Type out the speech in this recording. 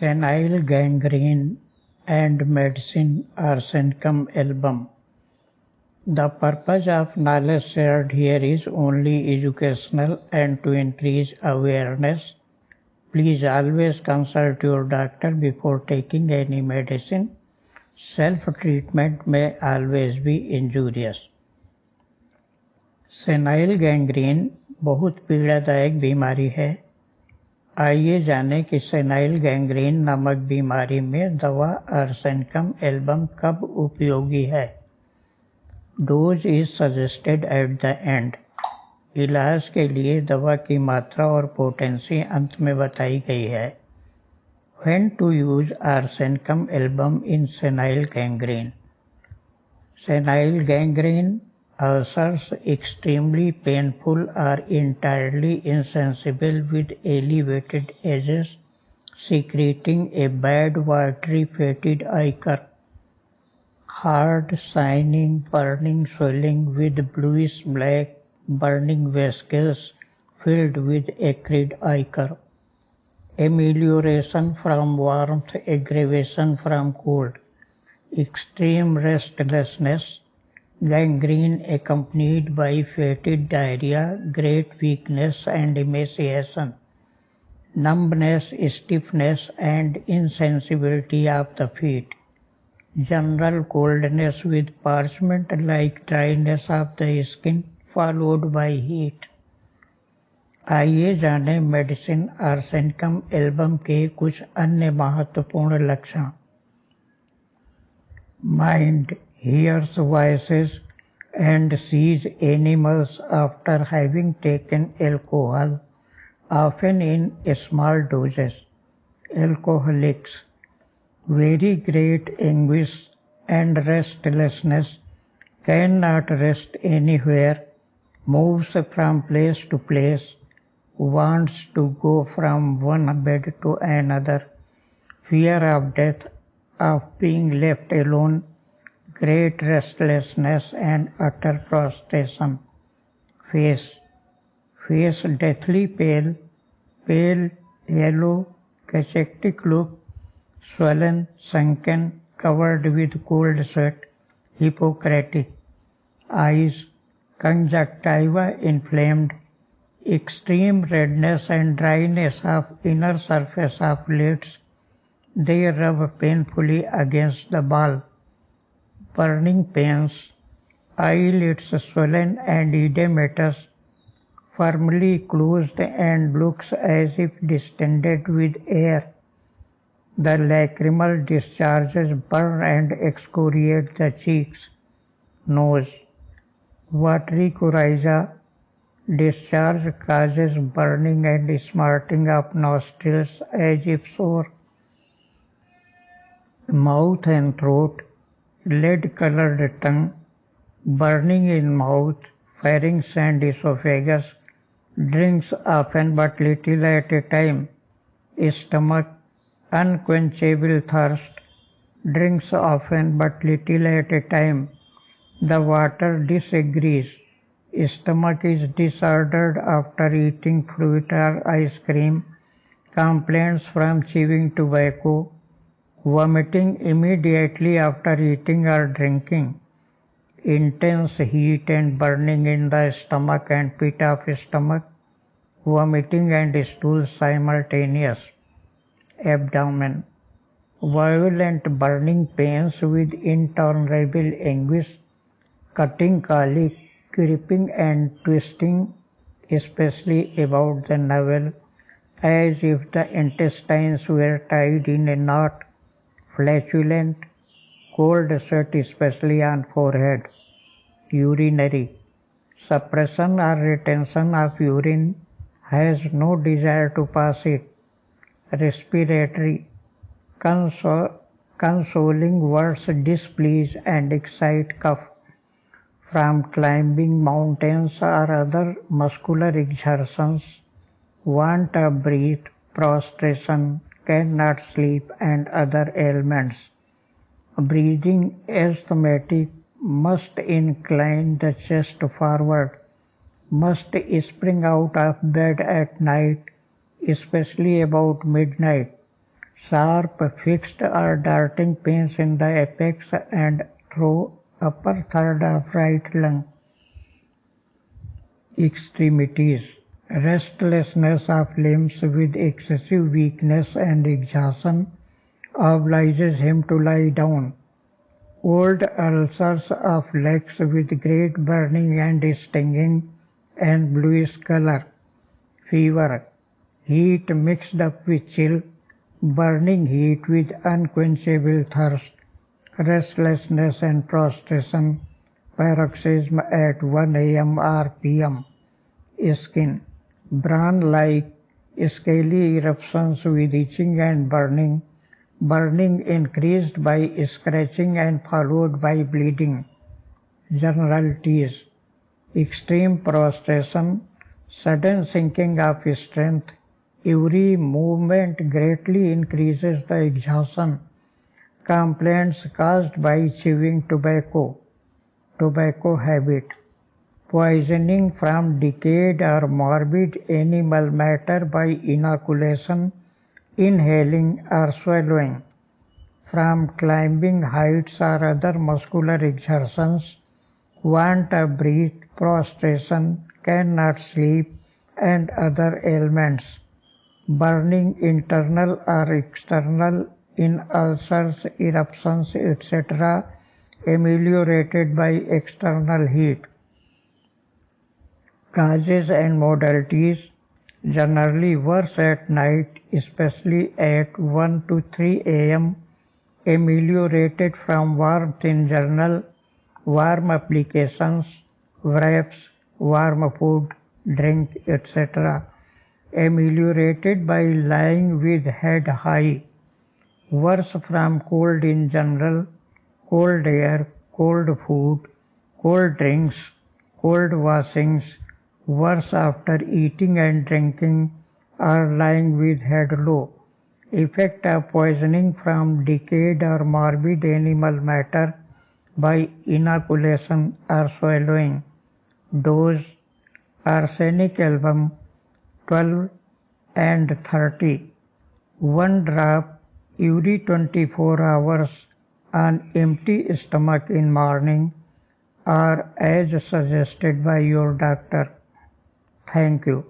Senile Gangrene and Medicine Arsenicum album. The purpose of knowledge shared here is only educational and to increase awareness. Please always consult your doctor before taking any medicine. Self-treatment may always be injurious. Senile gangrene बहुत पीड़ादायक बीमारी है। आइए जानें कि senile gangrene नामक बीमारी में दवा आर्सेनिकम एल्बम कब उपयोगी है। Dose is suggested at the end. इलाज के लिए दवा की मात्रा और पोटेंसी अंत में बताई गई है। When to use arsenicum album in senile gangrene. Senile gangrene ulcers extremely painful or entirely insensible with elevated edges, secreting a bad watery fetid ichor. Hard, shining, burning swelling with bluish black burning vesicles filled with acrid ichor. Amelioration from warmth, aggravation from cold. Extreme restlessness. Gangrene accompanied by fetid diarrhea, great weakness and emaciation, numbness, stiffness and insensibility of the feet, general coldness with parchment-like dryness of the skin followed by heat. आइए जानें medicine arsenicum album के कुछ अन्य महत्वपूर्ण लक्षण। Mind hears voices and sees animals after having taken alcohol, often in small doses. Alcoholics. Very great anguish and restlessness, cannot rest anywhere, moves from place to place, wants to go from one bed to another, fear of death, of being left alone, great restlessness and utter prostration. Face deathly pale, yellow, cachectic look, swollen, sunken, covered with cold sweat, hippocratic. Eyes, conjunctiva inflamed, extreme redness and dryness of inner surface of lids. They rub painfully against the ball. Burning pains, eyelids swollen and edematous, firmly closed and looks as if distended with air. The lacrimal discharges burn and excoriate the cheeks. Nose, watery coryza, discharge causes burning and smarting of nostrils as if sore. Mouth and throat, lead-colored tongue, burning in mouth, pharynx and esophagus, drinks often but little at a time, stomach, unquenchable thirst, drinks often but little at a time, the water disagrees, stomach is disordered after eating fruit or ice cream, complaints from chewing tobacco, vomiting immediately after eating or drinking, intense heat and burning in the stomach and pit of stomach, vomiting and stool simultaneous, abdomen, violent burning pains with intolerable anguish, cutting colic, gripping and twisting, especially about the navel, as if the intestines were tied in a knot, flatulent, cold sweat especially on forehead. Urinary, suppression or retention of urine, has no desire to pass it. Respiratory, consoling words displease and excite cough from climbing mountains or other muscular exertions, want of breath, prostration, cannot sleep and other ailments. Breathing asthmatic, must incline the chest forward, must spring out of bed at night, especially about midnight, sharp, fixed or darting pains in the apex and through upper third of right lung. Extremities. Restlessness of limbs with excessive weakness and exhaustion obliges him to lie down. Old ulcers of legs with great burning and stinging and bluish color. Fever. Heat mixed up with chill. Burning heat with unquenchable thirst. Restlessness and prostration. Paroxysm at 1 a.m. or p.m. Skin. Bran-like scaly eruptions with itching and burning. Burning increased by scratching and followed by bleeding. Generalities. Extreme prostration, sudden sinking of strength. Every movement greatly increases the exhaustion. Complaints caused by chewing tobacco. Tobacoohabit. Poisoning from decayed or morbid animal matter by inoculation, inhaling or swallowing. From climbing heights or other muscular exertions, want of breath, prostration, cannot sleep, and other ailments. Burning internal or external in ulcers, eruptions, etc., ameliorated by external heat. Causes and modalities. Generally worse at night, especially at 1 to 3 a.m., ameliorated from warmth in general, warm applications, wraps, warm food, drink, etc. Ameliorated by lying with head high. Worse from cold in general, cold air, cold food, cold drinks, cold washings, worse after eating and drinking or lying with head low. Effect of poisoning from decayed or morbid animal matter by inoculation or swallowing. Dose. Arsenic album 12 and 30. 1 drop every 24 hours on empty stomach in morning or as suggested by your doctor. Thank you.